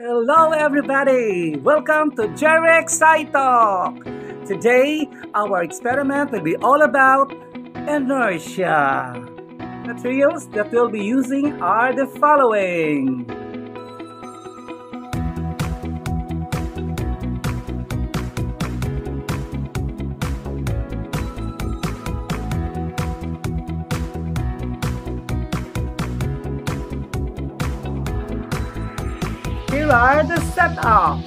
Hello everybody! Welcome to Jerek SciTalk! Today, our experiment will be all about inertia. Materials that we'll be using are the following. Here are the setups.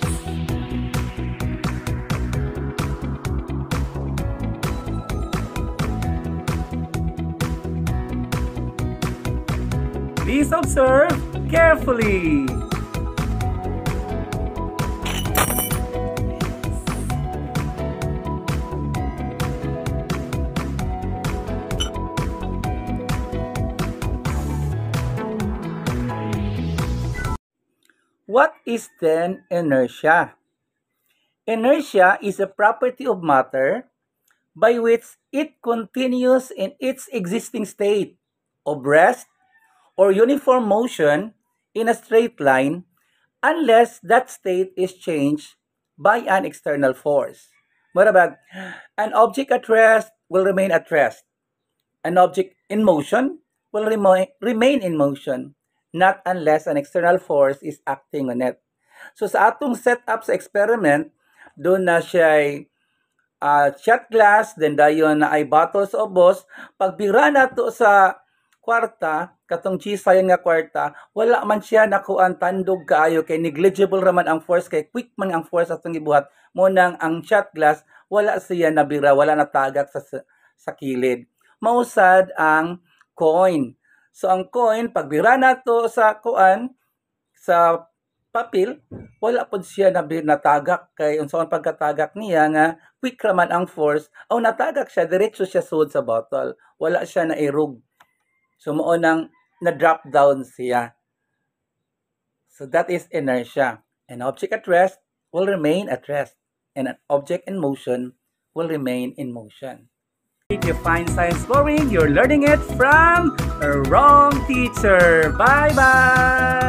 Please observe carefully. What is then inertia? Inertia is a property of matter by which it continues in its existing state of rest or uniform motion in a straight line unless that state is changed by an external force. What about an object at rest will remain at rest. An object in motion will remain in motion, not unless an external force is acting on it. So sa atong setup sa experiment, doon na siya shot glass, then dayon na ay bottles o boss. Pagbira na to sa kwarta, katong G-sign nga kwarta, wala man siya nakuan tandog kaayo kay negligible raman ang force, kay quick man ang force atong gibuhat. Munang ang shot glass, wala siya nabira, wala natagak sa kilid. Mausad ang coin. So ang coin, pagbira na to sa kuan, sa papel, wala po siya natagak kay unsaon pagkatagak niya nga quick raman ang force o natagak siya diretso siya sud sa bottle, wala siya na erog. So mao nang na-drop down siya. So that is inertia. An object at rest will remain at rest and an object in motion will remain in motion. If you find science boring, you're learning it from a wrong teacher. Bye bye.